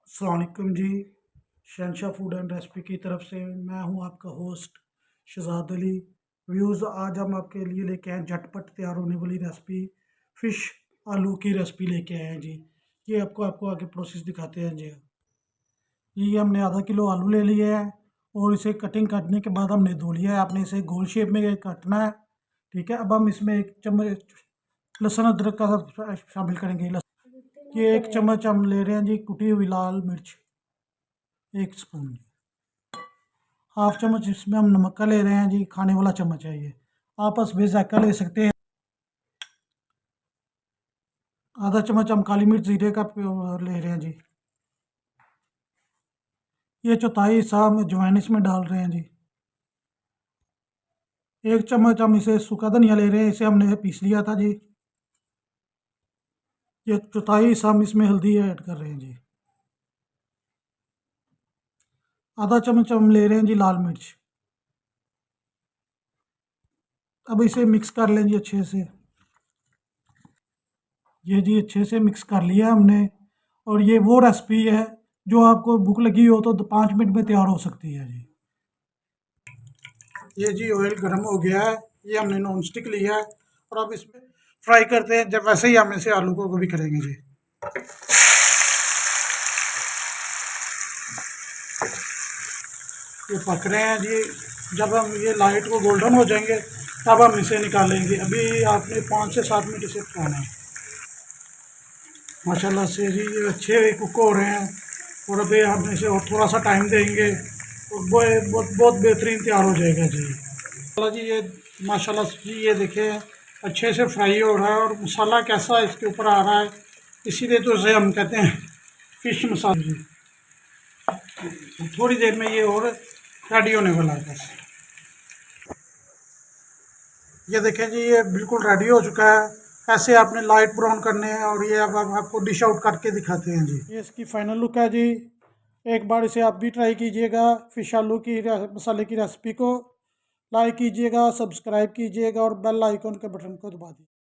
अस्सलाम वालेकुम जी। शहनशाह फूड एंड रेसिपी की तरफ से मैं हूं आपका होस्ट शहजाद अली। व्यूज़ आज हम आपके लिए लेके आए हैं झटपट तैयार होने वाली रेसिपी फ़िश आलू की रेसिपी लेके आए हैं जी। ये आपको आगे प्रोसेस दिखाते हैं जी। ये हमने आधा किलो आलू ले लिए हैं और इसे कटिंग काटने के बाद हमने धो लिया है। आपने इसे गोल शेप में काटना है, ठीक है। अब हम इसमें 1 चम्मच लहसुन अदरक का शामिल करेंगे। ये 1 चम्मच हम ले रहे हैं जी कुटी हुई लाल मिर्च, 1 स्पून। हाफ चम्मच इसमें हम नमक का ले रहे हैं जी, खाने वाला चम्मच है ये। आप इसमें जायका ले सकते हैं। आधा चम्मच हम काली मिर्च जीरे का ले रहे हैं जी। ये चौथाई हिस्सा हम अजवाइन इसमें डाल रहे हैं जी। 1 चम्मच हम इसे सूखा धनिया ले रहे हैं, इसे हमने पीस लिया था जी। ये चौथाई हिस्सा हम इसमें हल्दी ऐड कर रहे हैं जी। आधा चम्मच हम ले रहे हैं जी लाल मिर्च। अब इसे मिक्स कर लें जी अच्छे से। ये जी अच्छे से मिक्स कर लिया हमने। और ये वो रेसिपी है जो आपको भूख लगी हो तो 5 मिनट में तैयार हो सकती है जी। ये जी ऑयल गर्म हो गया है, ये हमने नॉन स्टिक लिया है और अब इसमें फ्राई करते हैं। जब वैसे ही हम इसे आलू को भी करेंगे जी। ये पक रहे हैं जी। जब हम ये लाइट को गोल्डन हो जाएंगे तब हम इसे निकालेंगे। अभी आपने 5 से 7 मिनट इसे पकाना है। माशाल्लाह से जी ये अच्छे कुक हो रहे हैं और अभी हम इसे और थोड़ा सा टाइम देंगे और वो बहुत बहुत बेहतरीन तैयार हो जाएगा जी। माशाल्लाह जी ये माशाल्लाह से जी ये देखें अच्छे से फ्राई हो रहा है और मसाला कैसा इसके ऊपर आ रहा है, इसीलिए तो इसे हम कहते हैं फ़िश मसाला जी। थोड़ी देर में ये और रेडी होने वाला है बस। ये देखें जी ये बिल्कुल रेडी हो चुका है। ऐसे आपने लाइट ब्राउन करने हैं और ये अब आपको डिश आउट करके दिखाते हैं जी। ये इसकी फाइनल लुक है जी। एक बार इसे आप भी ट्राई कीजिएगा फ़िश आलू की मसाले की रेसिपी को। लाइक कीजिएगा, सब्सक्राइब कीजिएगा और बेल आइकन के बटन को दबा दीजिए।